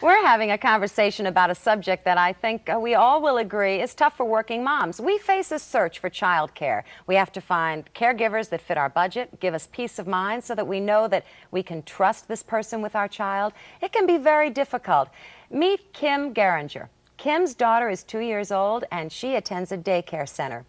We're having a conversation about a subject that I think we all will agree is tough for working moms. We face a search for childcare. We have to find caregivers that fit our budget, give us peace of mind so that we know that we can trust this person with our child. It can be very difficult. Meet Kim Geringer. Kim's daughter is 2 years old and she attends a daycare center.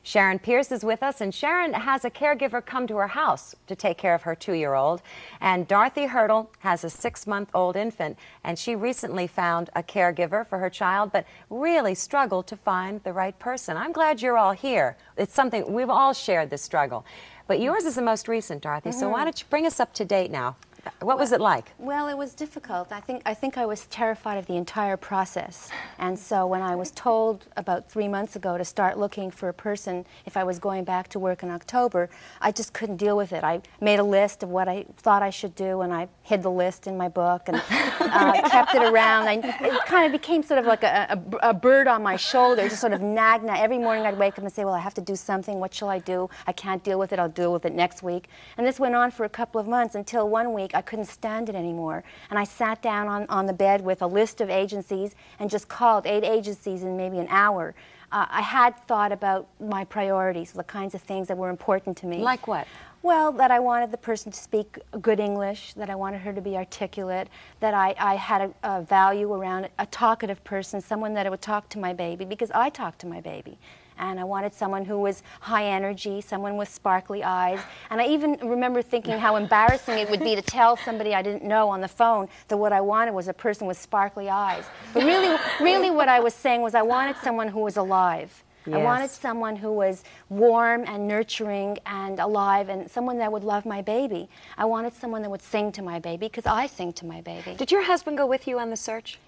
Sharon Pierce is with us, and Sharon has a caregiver come to her house to take care of her 2-year-old. And Dorothy Hurdle has a 6-month-old infant, and she recently found a caregiver for her child, but really struggled to find the right person. I'm glad you're all here. It's something, we've all shared this struggle. But yours is the most recent, Dorothy, so why don't you bring us up to date now? What was it like? Well, it was difficult. I think I was terrified of the entire process. And so when I was told about 3 months ago to start looking for a person if I was going back to work in October, I just couldn't deal with it. I made a list of what I thought I should do, and I hid the list in my book and kept it around. It kind of became sort of like a bird on my shoulder, just sort of nagging. Every morning I'd wake up and say, well, I have to do something. What shall I do? I can't deal with it. I'll deal with it next week. And this went on for a couple of months until one week I couldn't stand it anymore. And I sat down on the bed with a list of agencies and just called 8 agencies in maybe an hour. I had thought about my priorities, the kinds of things that were important to me. Like what? Well, that I wanted the person to speak good English, that I wanted her to be articulate, that I had a value around a talkative person, someone that would talk to my baby, because I talk to my baby. And I wanted someone who was high energy, someone with sparkly eyes. And I even remember thinking how embarrassing it would be to tell somebody I didn't know on the phone that what I wanted was a person with sparkly eyes. But really what I was saying was I wanted someone who was alive. Yes. I wanted someone who was warm and nurturing and alive, and someone that would love my baby. I wanted someone that would sing to my baby, because I sing to my baby. Did your husband go with you on the search?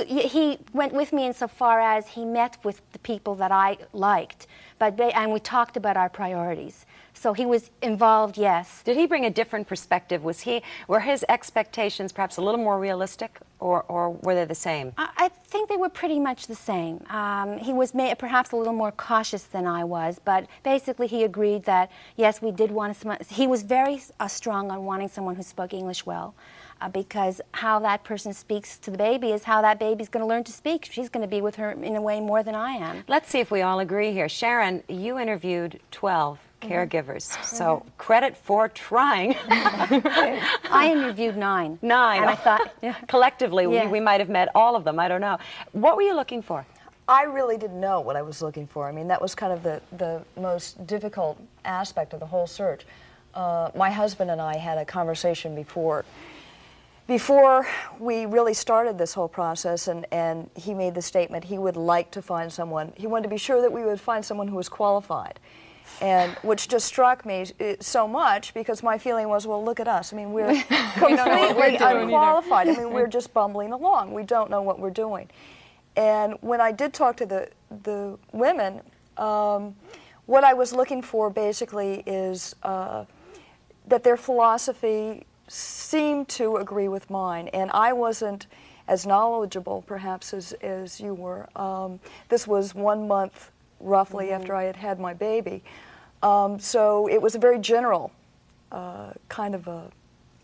He went with me insofar as he met with the people that I liked, and we talked about our priorities. So he was involved, yes. Did he bring a different perspective? Were his expectations perhaps a little more realistic, or were they the same? I think they were pretty much the same. He was perhaps a little more cautious than I was, but basically he agreed that, yes, we did want someone. He was very strong on wanting someone who spoke English well. Because how that person speaks to the baby is how that baby's going to learn to speak. She's going to be with her in a way more than I am. Let's see if we all agree here. Sharon, you interviewed 12 caregivers, so credit for trying. I interviewed 9. 9. And I thought, collectively, we might have met all of them. I don't know. What were you looking for? I really didn't know what I was looking for. I mean, that was kind of the most difficult aspect of the whole search. My husband and I had a conversation before we really started this whole process, and he made the statement he would like to find someone. He wanted to be sure that we would find someone who was qualified, and which just struck me so much, because my feeling was, well, look at us. I mean, we're completely unqualified. I mean, we're just bumbling along. We don't know what we're doing. And when I did talk to the women, what I was looking for basically is that their philosophy seemed to agree with mine, and I wasn't as knowledgeable perhaps as you were. This was 1 month roughly after I had had my baby, so it was a very general kind of a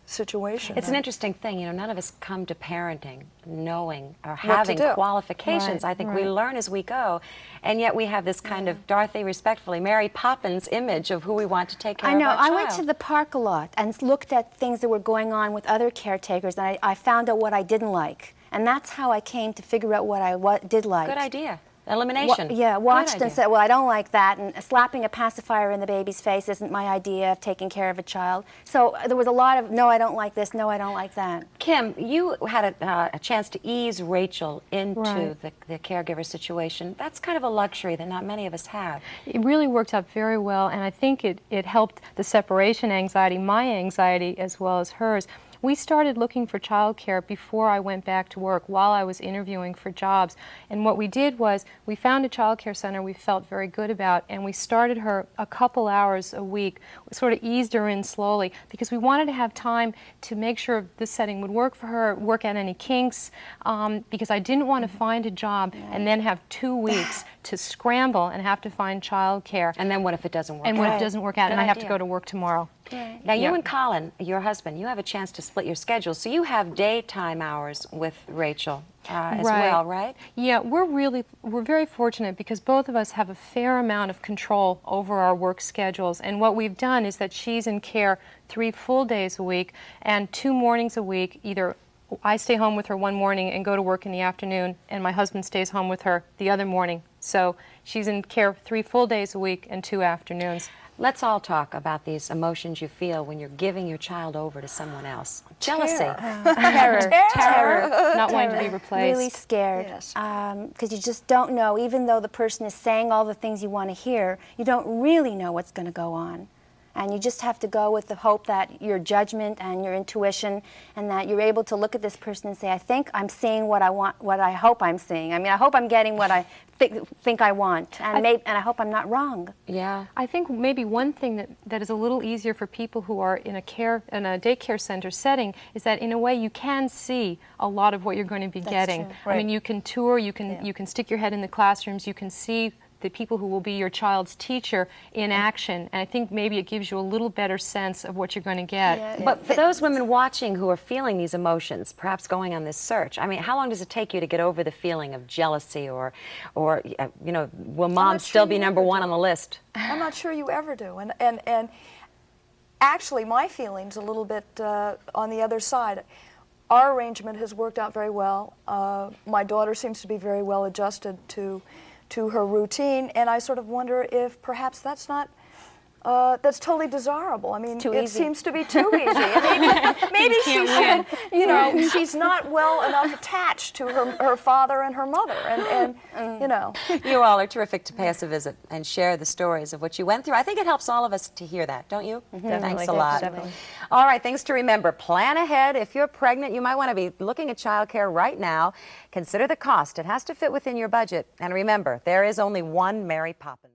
situation. It's an interesting thing, you know, none of us come to parenting knowing or having qualifications. Right, I think we learn as we go, and yet we have this kind of, Dorothy, respectfully, Mary Poppins image of who we want to take care of our child. I went to the park a lot and looked at things that were going on with other caretakers, and I found out what I didn't like, and that's how I came to figure out what I did like. Good idea. Elimination. Watched and said, well, I don't like that, and slapping a pacifier in the baby's face isn't my idea of taking care of a child. So there was a lot of, no, I don't like this, no, I don't like that. Kim, you had a chance to ease Rachel into the caregiver situation. That's kind of a luxury that not many of us have. It really worked out very well, and I think it helped the separation anxiety, my anxiety as well as hers. We started looking for childcare before I went back to work, while I was interviewing for jobs. And what we did was we found a childcare center we felt very good about, and we started her a couple hours a week. We sort of eased her in slowly because we wanted to have time to make sure this setting would work for her, work out any kinks, because I didn't want to find a job and then have 2 weeks to scramble and have to find childcare. And then what if it doesn't work out? And what if it doesn't work out and I have to go to work tomorrow? Right. Now, you Yeah. and Colin, your husband, you have a chance to split your schedules, so you have daytime hours with Rachel as well, right? Yeah, we're very fortunate because both of us have a fair amount of control over our work schedules. And what we've done is that she's in care 3 full days a week and 2 mornings a week. Either I stay home with her one morning and go to work in the afternoon, and my husband stays home with her the other morning. So she's in care 3 full days a week and 2 afternoons. Let's all talk about these emotions you feel when you're giving your child over to someone else. Jealousy. Terror. Not wanting to be replaced. Really scared. Yes. Because you just don't know, even though the person is saying all the things you want to hear, you don't really know what's going to go on. And you just have to go with the hope that your judgment and your intuition, and that you're able to look at this person and say, I think I'm seeing what I want, what I hope I'm seeing. I mean, I hope I'm getting what I think I want, and I hope I'm not wrong. Yeah. I think maybe one thing that is a little easier for people who are in a daycare center setting is that in a way you can see a lot of what you're going to be getting. true. I mean, you can tour, you can stick your head in the classrooms, you can see the people who will be your child's teacher in action, and I think maybe it gives you a little better sense of what you're going to get. Yeah. But for those women watching who are feeling these emotions, perhaps going on this search, I mean, how long does it take you to get over the feeling of jealousy, or you know, will mom not still sure be you number ever one do. on the list? I'm not sure you ever do. And actually, my feeling's a little bit on the other side. Our arrangement has worked out very well. My daughter seems to be very well adjusted to her routine, and I sort of wonder if perhaps that's not, that's totally desirable. I mean, too it easy. seems to be too easy. I mean, maybe she should, you know, she's not well enough attached to her father and her mother, and you know. You all are terrific to pay us a visit and share the stories of what you went through. I think it helps all of us to hear that, don't you? Thanks a lot. Definitely. All right, things to remember. Plan ahead. If you're pregnant, you might want to be looking at childcare right now. Consider the cost. It has to fit within your budget. And remember, there is only one Mary Poppins.